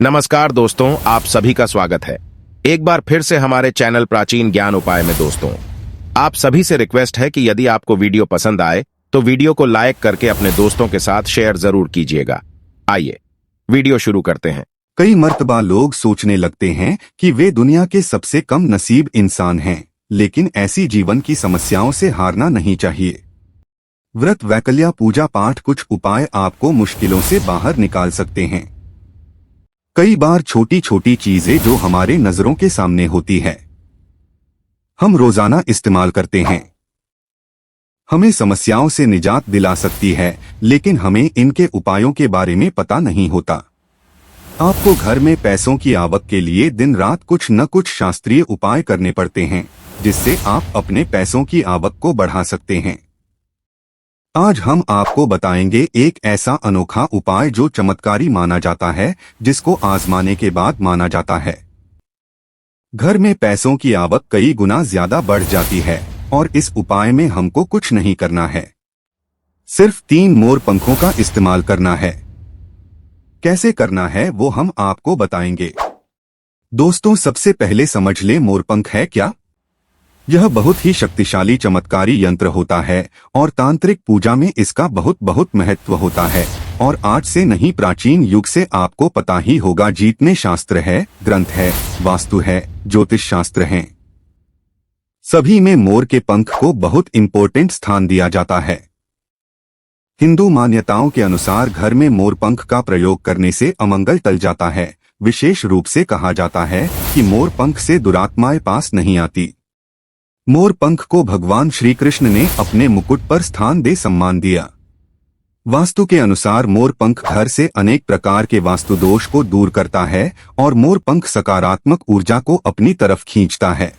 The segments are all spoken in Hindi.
नमस्कार दोस्तों, आप सभी का स्वागत है एक बार फिर से हमारे चैनल प्राचीन ज्ञान उपाय में। दोस्तों, आप सभी से रिक्वेस्ट है कि यदि आपको वीडियो पसंद आए तो वीडियो को लाइक करके अपने दोस्तों के साथ शेयर जरूर कीजिएगा। आइए वीडियो शुरू करते हैं। कई मर्तबा लोग सोचने लगते हैं कि वे दुनिया के सबसे कम नसीब इंसान हैं, लेकिन ऐसी जीवन की समस्याओं से हारना नहीं चाहिए। व्रत, वैकल्य, पूजा पाठ कुछ उपाय आपको मुश्किलों से बाहर निकाल सकते हैं। कई बार छोटी छोटी चीजें जो हमारे नजरों के सामने होती है, हम रोजाना इस्तेमाल करते हैं, हमें समस्याओं से निजात दिला सकती है, लेकिन हमें इनके उपायों के बारे में पता नहीं होता। आपको घर में पैसों की आवक के लिए दिन रात कुछ न कुछ शास्त्रीय उपाय करने पड़ते हैं, जिससे आप अपने पैसों की आवक को बढ़ा सकते हैं। आज हम आपको बताएंगे एक ऐसा अनोखा उपाय जो चमत्कारी माना जाता है, जिसको आजमाने के बाद माना जाता है घर में पैसों की आवक कई गुना ज्यादा बढ़ जाती है। और इस उपाय में हमको कुछ नहीं करना है, सिर्फ 3 मोर पंखों का इस्तेमाल करना है। कैसे करना है वो हम आपको बताएंगे। दोस्तों, सबसे पहले समझ ले मोरपंख है क्या। यह बहुत ही शक्तिशाली चमत्कारी यंत्र होता है और तांत्रिक पूजा में इसका बहुत महत्व होता है। और आज से नहीं, प्राचीन युग से आपको पता ही होगा। जितने शास्त्र है, ग्रंथ है, वास्तु है, ज्योतिष शास्त्र हैं, सभी में मोर के पंख को बहुत इंपॉर्टेंट स्थान दिया जाता है। हिंदू मान्यताओं के अनुसार घर में मोर पंख का प्रयोग करने से अमंगल टल जाता है। विशेष रूप से कहा जाता है कि मोर पंख से दुरात्माएं पास नहीं आती। मोर पंख को भगवान श्री कृष्ण ने अपने मुकुट पर स्थान दे सम्मान दिया। वास्तु के अनुसार मोर पंख घर से अनेक प्रकार के वास्तु दोष को दूर करता है और मोर पंख सकारात्मक ऊर्जा को अपनी तरफ खींचता है।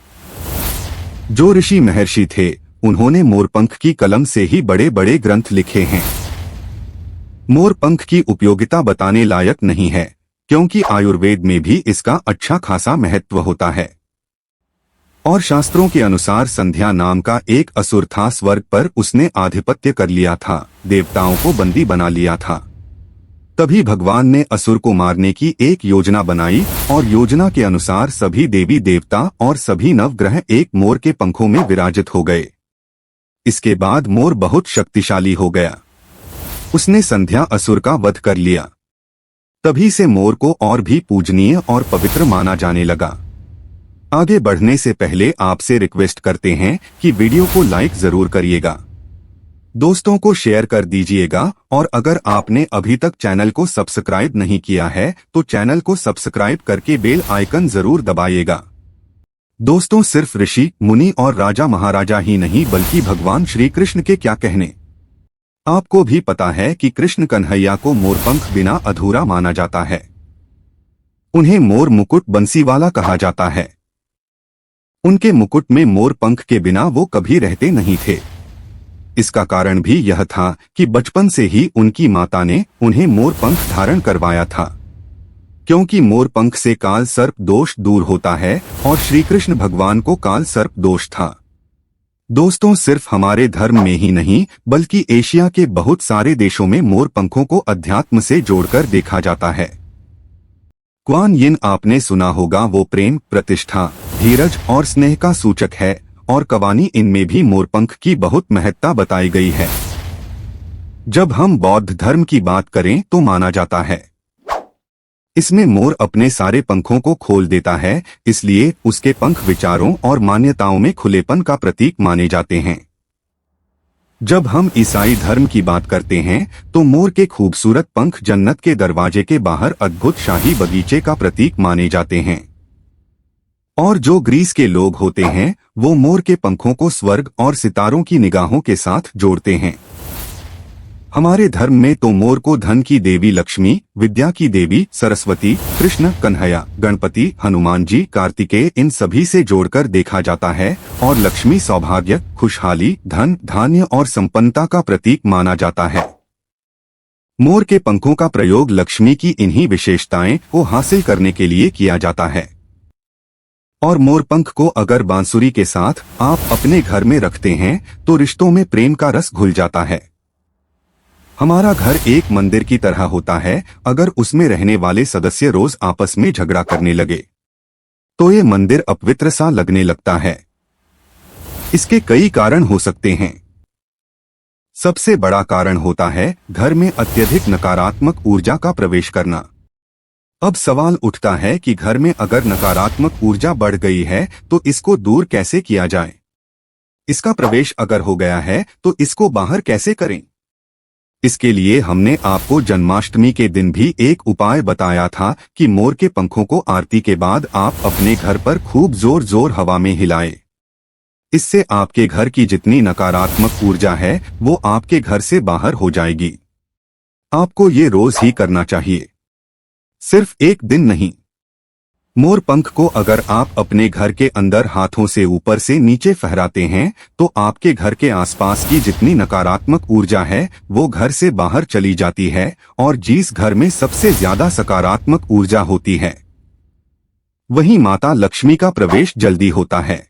जो ऋषि महर्षि थे, उन्होंने मोरपंख की कलम से ही बड़े बड़े ग्रंथ लिखे हैं। मोरपंख की उपयोगिता बताने लायक नहीं है, क्योंकि आयुर्वेद में भी इसका अच्छा खासा महत्व होता है। और शास्त्रों के अनुसार संध्या नाम का एक असुर था। स्वर्ग पर उसने आधिपत्य कर लिया था, देवताओं को बंदी बना लिया था। तभी भगवान ने असुर को मारने की एक योजना बनाई और योजना के अनुसार सभी देवी देवता और सभी नवग्रह एक मोर के पंखों में विराजित हो गए। इसके बाद मोर बहुत शक्तिशाली हो गया। उसने संध्या असुर का वध कर लिया। तभी से मोर को और भी पूजनीय और पवित्र माना जाने लगा। आगे बढ़ने से पहले आपसे रिक्वेस्ट करते हैं कि वीडियो को लाइक जरूर करिएगा, दोस्तों को शेयर कर दीजिएगा, और अगर आपने अभी तक चैनल को सब्सक्राइब नहीं किया है तो चैनल को सब्सक्राइब करके बेल आइकन जरूर दबाइएगा। दोस्तों, सिर्फ ऋषि मुनि और राजा महाराजा ही नहीं, बल्कि भगवान श्री कृष्ण के क्या कहने। आपको भी पता है कि कृष्ण कन्हैया को मोरपंख बिना अधूरा माना जाता है। उन्हें मोर मुकुट बंसीवाला कहा जाता है। उनके मुकुट में मोर पंख के बिना वो कभी रहते नहीं थे। इसका कारण भी यह था कि बचपन से ही उनकी माता ने उन्हें मोर पंख धारण करवाया था, क्योंकि मोर पंख से काल सर्प दोष दूर होता है और श्री कृष्ण भगवान को काल सर्प दोष था। दोस्तों, सिर्फ हमारे धर्म में ही नहीं, बल्कि एशिया के बहुत सारे देशों में मोर पंखों को अध्यात्म से जोड़कर देखा जाता है। क्वान यिन आपने सुना होगा, वो प्रेम, प्रतिष्ठा, धीरज और स्नेह का सूचक है। और कवानी इनमें भी मोरपंख की बहुत महत्ता बताई गई है। जब हम बौद्ध धर्म की बात करें तो माना जाता है इसमें मोर अपने सारे पंखों को खोल देता है, इसलिए उसके पंख विचारों और मान्यताओं में खुलेपन का प्रतीक माने जाते हैं। जब हम ईसाई धर्म की बात करते हैं तो मोर के खूबसूरत पंख जन्नत के दरवाजे के बाहर अद्भुत शाही बगीचे का प्रतीक माने जाते हैं। और जो ग्रीस के लोग होते हैं, वो मोर के पंखों को स्वर्ग और सितारों की निगाहों के साथ जोड़ते हैं। हमारे धर्म में तो मोर को धन की देवी लक्ष्मी, विद्या की देवी सरस्वती, कृष्ण, कन्हैया, गणपति, हनुमान जी, कार्तिकेय, इन सभी से जोड़कर देखा जाता है। और लक्ष्मी सौभाग्य, खुशहाली, धन, धान्य और संपन्नता का प्रतीक माना जाता है। मोर के पंखों का प्रयोग लक्ष्मी की इन्हीं विशेषताएं को हासिल करने के लिए किया जाता है। और मोरपंख को अगर बांसुरी के साथ आप अपने घर में रखते हैं तो रिश्तों में प्रेम का रस घुल जाता है। हमारा घर एक मंदिर की तरह होता है। अगर उसमें रहने वाले सदस्य रोज आपस में झगड़ा करने लगे तो ये मंदिर अपवित्र सा लगने लगता है। इसके कई कारण हो सकते हैं। सबसे बड़ा कारण होता है घर में अत्यधिक नकारात्मक ऊर्जा का प्रवेश करना। अब सवाल उठता है कि घर में अगर नकारात्मक ऊर्जा बढ़ गई है तो इसको दूर कैसे किया जाए। इसका प्रवेश अगर हो गया है तो इसको बाहर कैसे करें। इसके लिए हमने आपको जन्माष्टमी के दिन भी एक उपाय बताया था कि मोर के पंखों को आरती के बाद आप अपने घर पर खूब जोर जोर हवा में हिलाएं। इससे आपके घर की जितनी नकारात्मक ऊर्जा है वो आपके घर से बाहर हो जाएगी। आपको ये रोज ही करना चाहिए, सिर्फ एक दिन नहीं। मोर पंख को अगर आप अपने घर के अंदर हाथों से ऊपर से नीचे फहराते हैं तो आपके घर के आसपास की जितनी नकारात्मक ऊर्जा है वो घर से बाहर चली जाती है और जिस घर में सबसे ज्यादा सकारात्मक ऊर्जा होती है वहीं माता लक्ष्मी का प्रवेश जल्दी होता है।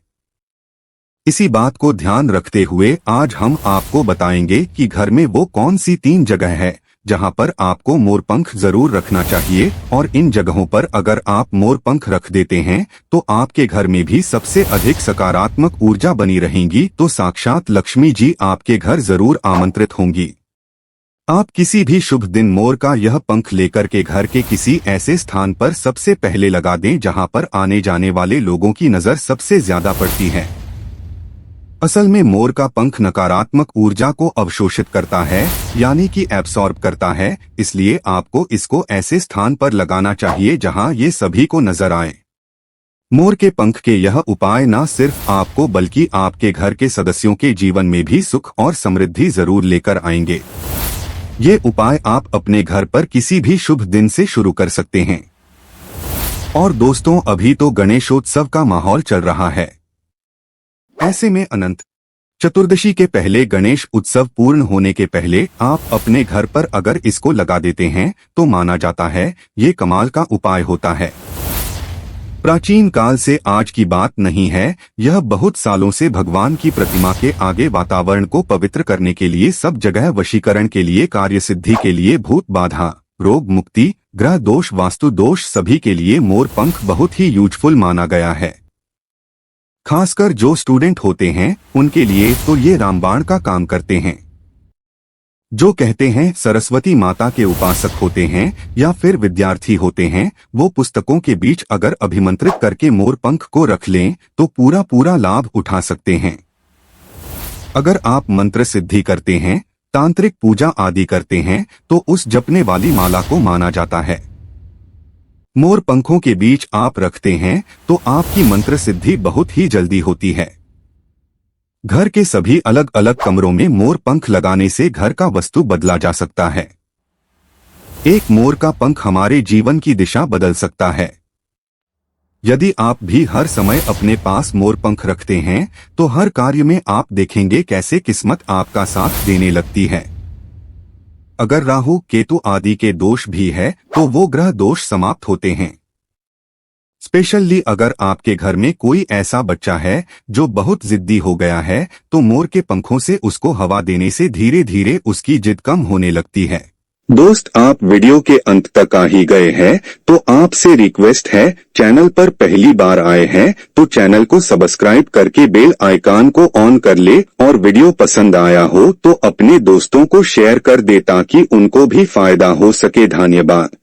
इसी बात को ध्यान रखते हुए आज हम आपको बताएंगे कि घर में वो कौन सी 3 जगह है जहां पर आपको मोरपंख जरूर रखना चाहिए, और इन जगहों पर अगर आप मोरपंख रख देते हैं तो आपके घर में भी सबसे अधिक सकारात्मक ऊर्जा बनी रहेगी। तो साक्षात लक्ष्मी जी आपके घर जरूर आमंत्रित होंगी। आप किसी भी शुभ दिन मोर का यह पंख लेकर के घर के किसी ऐसे स्थान पर सबसे पहले लगा दें जहां पर आने जाने वाले लोगों की नजर सबसे ज्यादा पड़ती है। असल में मोर का पंख नकारात्मक ऊर्जा को अवशोषित करता है, यानी कि एब्सॉर्ब करता है। इसलिए आपको इसको ऐसे स्थान पर लगाना चाहिए जहां ये सभी को नजर आए। मोर के पंख के यह उपाय न सिर्फ आपको बल्कि आपके घर के सदस्यों के जीवन में भी सुख और समृद्धि जरूर लेकर आएंगे। ये उपाय आप अपने घर पर किसी भी शुभ दिन से शुरू कर सकते हैं। और दोस्तों, अभी तो गणेशोत्सव का माहौल चल रहा है। ऐसे में अनंत चतुर्दशी के पहले गणेश उत्सव पूर्ण होने के पहले आप अपने घर पर अगर इसको लगा देते हैं तो माना जाता है ये कमाल का उपाय होता है। प्राचीन काल से आज की बात नहीं है, यह बहुत सालों से भगवान की प्रतिमा के आगे वातावरण को पवित्र करने के लिए, सब जगह वशीकरण के लिए, कार्य सिद्धि के लिए, भूत बाधा, रोग मुक्ति, ग्रह दोष, वास्तु दोष, सभी के लिए मोर पंख बहुत ही यूजफुल माना गया है। खासकर जो स्टूडेंट होते हैं उनके लिए तो ये रामबाण का काम करते हैं। जो कहते हैं सरस्वती माता के उपासक होते हैं या फिर विद्यार्थी होते हैं, वो पुस्तकों के बीच अगर अभिमंत्रित करके मोर पंख को रख लें तो पूरा लाभ उठा सकते हैं। अगर आप मंत्र सिद्धि करते हैं, तांत्रिक पूजा आदि करते हैं तो उस जपने वाली माला को माना जाता है। मोर पंखों के बीच आप रखते हैं तो आपकी मंत्र सिद्धि बहुत ही जल्दी होती है। घर के सभी अलग अलग कमरों में मोर पंख लगाने से घर का वस्तु बदला जा सकता है। एक मोर का पंख हमारे जीवन की दिशा बदल सकता है। यदि आप भी हर समय अपने पास मोर पंख रखते हैं तो हर कार्य में आप देखेंगे कैसे किस्मत आपका साथ देने लगती है। अगर राहु केतु आदि के दोष भी है तो वो ग्रह दोष समाप्त होते हैं। स्पेशली अगर आपके घर में कोई ऐसा बच्चा है जो बहुत जिद्दी हो गया है तो मोर के पंखों से उसको हवा देने से धीरे धीरे उसकी जिद कम होने लगती है। दोस्त, आप वीडियो के अंत तक आ ही गए हैं तो आपसे रिक्वेस्ट है, चैनल पर पहली बार आए हैं तो चैनल को सब्सक्राइब करके बेल आइकन को ऑन कर ले, और वीडियो पसंद आया हो तो अपने दोस्तों को शेयर कर दे ताकि उनको भी फायदा हो सके। धन्यवाद।